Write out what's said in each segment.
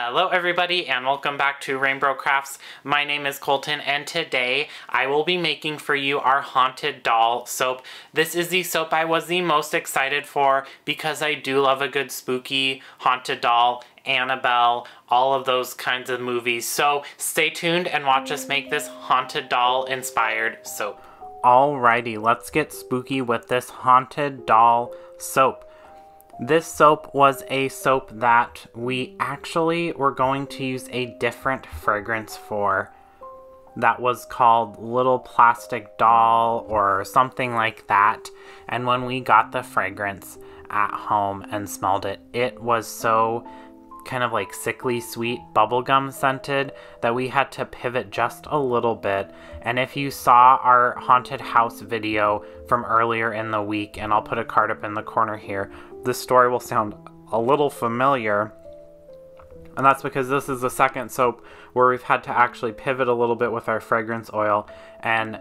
Hello everybody and welcome back to RainBro Crafts. My name is Colton and today I will be making for you our Haunted Doll soap. This is the soap I was the most excited for because I do love a good spooky haunted doll, Annabelle, all of those kinds of movies. So stay tuned and watch us make this haunted doll inspired soap. Alrighty, let's get spooky with this haunted doll soap. This soap was a soap that we actually were going to use a different fragrance for. That was called Little Plastic Doll or something like that. And when we got the fragrance at home and smelled it, it was so kind of like sickly sweet bubblegum scented that we had to pivot just a little bit. And if you saw our haunted house video from earlier in the week, and I'll put a card up in the corner here, this story will sound a little familiar, and that's because this is the second soap where we've had to actually pivot a little bit with our fragrance oil, and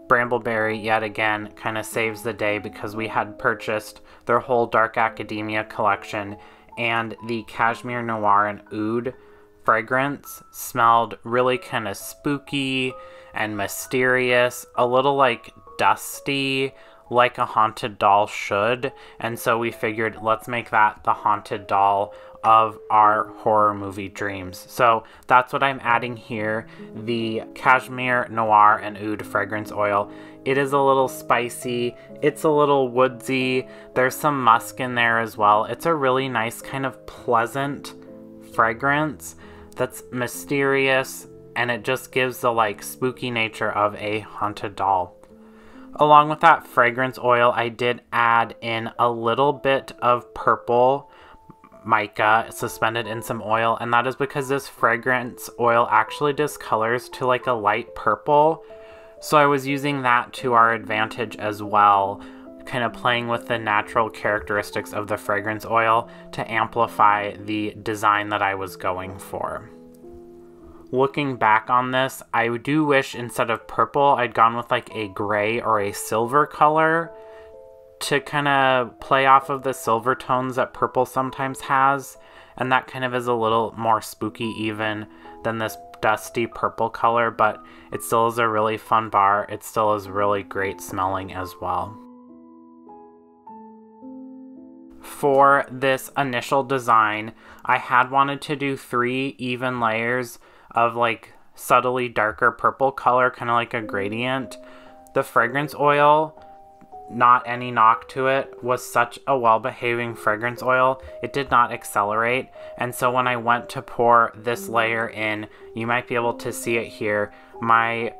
Bramble Berry yet again kind of saves the day because we had purchased their whole Dark Academia collection, and the Cashmir Noir and Oud fragrance smelled really kind of spooky and mysterious, a little like dusty, like a haunted doll should, and so we figured let's make that the haunted doll of our horror movie dreams. So that's what I'm adding here, the Cashmere Noir and Oud fragrance oil. It is a little spicy, it's a little woodsy, there's some musk in there as well. It's a really nice kind of pleasant fragrance that's mysterious, and it just gives the like spooky nature of a haunted doll. Along with that fragrance oil, I did add in a little bit of purple mica suspended in some oil, and that is because this fragrance oil actually discolors to like a light purple. So I was using that to our advantage as well, kind of playing with the natural characteristics of the fragrance oil to amplify the design that I was going for. Looking back on this, I do wish instead of purple, I'd gone with like a gray or a silver color to kind of play off of the silver tones that purple sometimes has. And that kind of is a little more spooky even than this dusty purple color, but it still is a really fun bar. It still is really great smelling as well. For this initial design, I had wanted to do 3 even layers of like subtly darker purple color, kind of like a gradient. The fragrance oil, not any knock to it, was such a well-behaving fragrance oil. It did not accelerate, and so when I went to pour this layer in, you might be able to see it here, my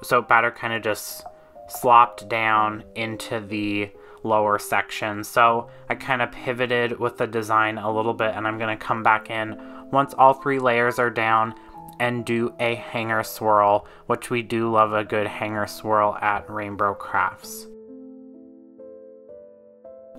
soap batter kind of just slopped down into the lower section. So I kind of pivoted with the design a little bit, and I'm going to come back in once all 3 layers are down and do a hanger swirl, which we do love a good hanger swirl at RainBro Crafts.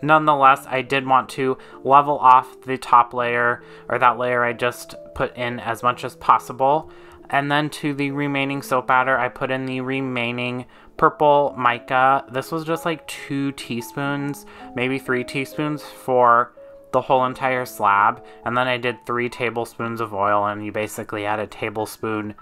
Nonetheless, I did want to level off the top layer, or that layer I just put in, as much as possible. And then to the remaining soap batter, I put in the remaining purple mica. This was just like 2 teaspoons, maybe 3 teaspoons for the whole entire slab. And then I did 3 tablespoons of oil, and you basically add a tablespoon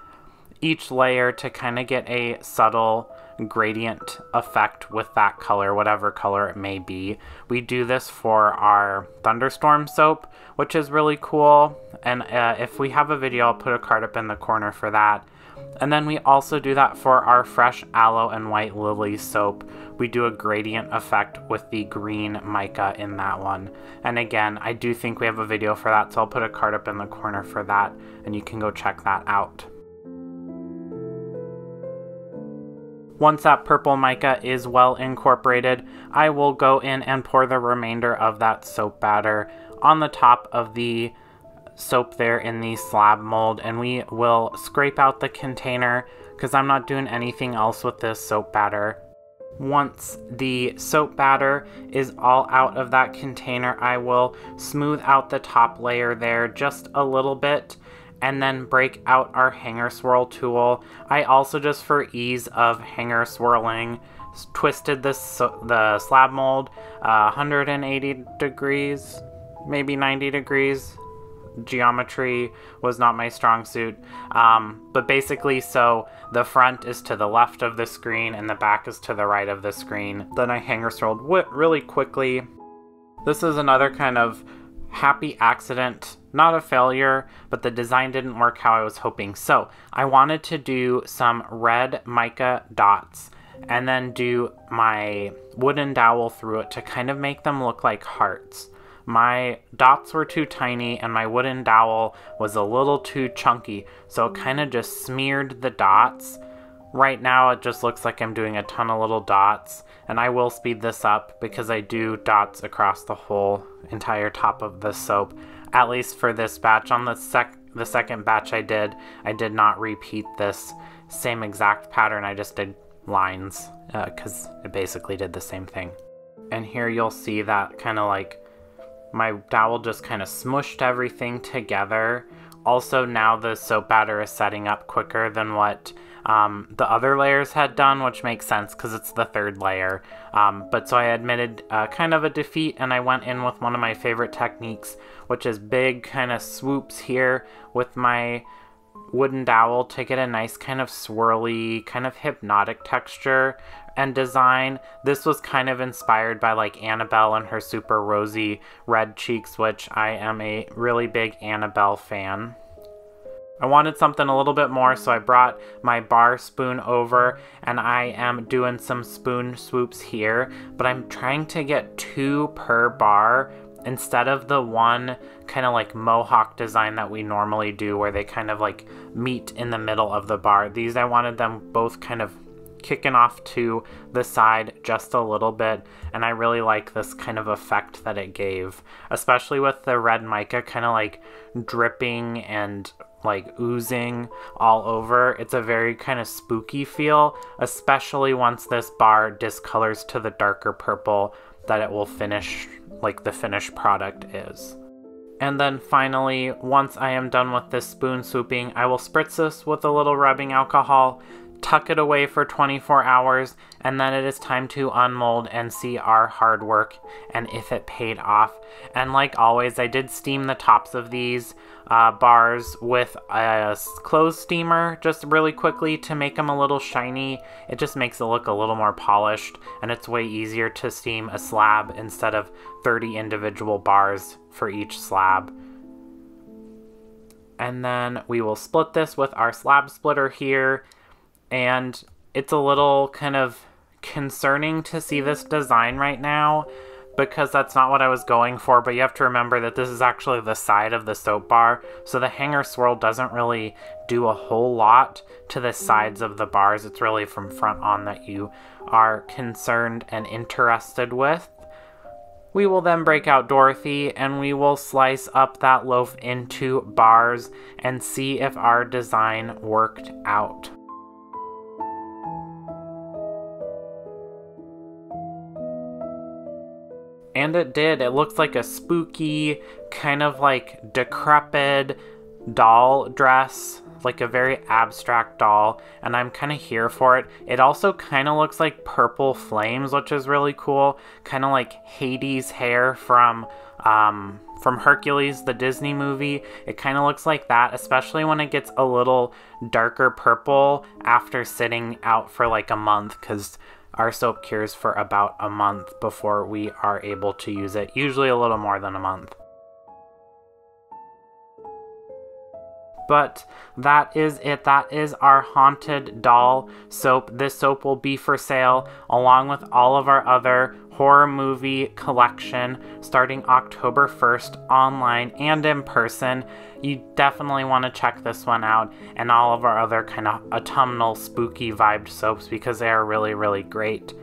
each layer to kind of get a subtle gradient effect with that color, whatever color it may be. We do this for our thunderstorm soap, which is really cool, and if we have a video, I'll put a card up in the corner for that. And then we also do that for our fresh aloe and white lily soap. We do a gradient effect with the green mica in that one. And again, I do think we have a video for that, so I'll put a card up in the corner for that, and you can go check that out. Once that purple mica is well incorporated, I will go in and pour the remainder of that soap batter on the top of the soap there in the slab mold, and we will scrape out the container because I'm not doing anything else with this soap batter. Once the soap batter is all out of that container, I will smooth out the top layer there just a little bit, and then break out our hanger swirl tool. I also, just for ease of hanger swirling, twisted the slab mold 180 degrees, maybe 90 degrees, geometry was not my strong suit. But basically, so the front is to the left of the screen and the back is to the right of the screen. Then I hanger swirled really quickly. This is another kind of happy accident, not a failure, but the design didn't work how I was hoping. So I wanted to do some red mica dots and then do my wooden dowel through it to kind of make them look like hearts. My dots were too tiny and my wooden dowel was a little too chunky, so it kind of just smeared the dots. Right now it just looks like I'm doing a ton of little dots, and I will speed this up because I do dots across the whole entire top of the soap, at least for this batch. On the second batch I did not repeat this same exact pattern, I just did lines because it basically did the same thing. And here you'll see that kind of like my dowel just kind of smushed everything together. Also, now the soap batter is setting up quicker than what the other layers had done, which makes sense because it's the third layer. But so I admitted kind of a defeat, and I went in with one of my favorite techniques, which is big kind of swoops here with my wooden dowel to get a nice kind of swirly, kind of hypnotic texture and design. This was kind of inspired by like Annabelle and her super rosy red cheeks, which I am a really big Annabelle fan. I wanted something a little bit more, so I brought my bar spoon over and I am doing some spoon swoops here, but I'm trying to get 2 per bar instead of the one kind of like mohawk design that we normally do where they kind of like meet in the middle of the bar. These, I wanted them both kind of kicking off to the side just a little bit, and I really like this kind of effect that it gave, especially with the red mica kind of like dripping and like oozing all over. It's a very kind of spooky feel, especially once this bar discolors to the darker purple that it will finish, like the finished product is. And then finally, once I am done with this spoon swooping, I will spritz this with a little rubbing alcohol, tuck it away for 24 hours, and then it is time to unmold and see our hard work and if it paid off. And like always, I did steam the tops of these bars with a clothes steamer just really quickly to make them a little shiny. It just makes it look a little more polished, and it's way easier to steam a slab instead of 30 individual bars for each slab. And then we will split this with our slab splitter here. And it's a little kind of concerning to see this design right now because that's not what I was going for, but you have to remember that this is actually the side of the soap bar, so the hanger swirl doesn't really do a whole lot to the sides of the bars. It's really from front on that you are concerned and interested with. We will then break out Dorothy and we will slice up that loaf into bars and see if our design worked out. And it did. It looks like a spooky, kind of like decrepit doll dress, like a very abstract doll, and I'm kind of here for it. It also kind of looks like purple flames, which is really cool, kind of like Hades' hair from Hercules, the Disney movie. It kind of looks like that, especially when it gets a little darker purple after sitting out for like a month, because our soap cures for about a month before we are able to use it, usually a little more than a month. But that is it. That is our Haunted Doll soap. This soap will be for sale along with all of our other horror movie collection starting October 1st online and in person. You definitely want to check this one out and all of our other kind of autumnal spooky vibed soaps because they are really, really great.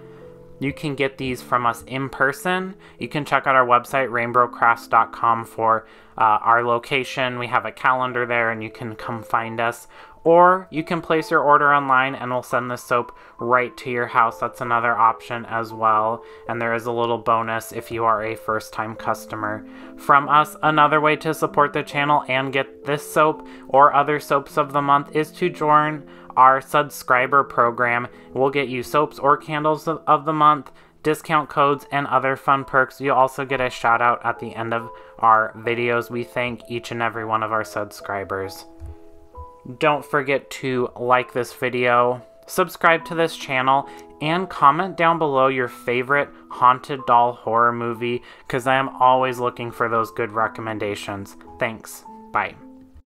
You can get these from us in person. You can check out our website, rainbrocrafts.com, for our location. We have a calendar there and you can come find us. Or you can place your order online and we'll send the soap right to your house. That's another option as well. And there is a little bonus if you are a first-time customer. From us, another way to support the channel and get this soap or other soaps of the month is to join our subscriber program. We'll get you soaps or candles of the month, discount codes, and other fun perks. You'll also get a shout out at the end of our videos. We thank each and every one of our subscribers. Don't forget to like this video, subscribe to this channel, and comment down below your favorite haunted doll horror movie, because I am always looking for those good recommendations. Thanks. Bye.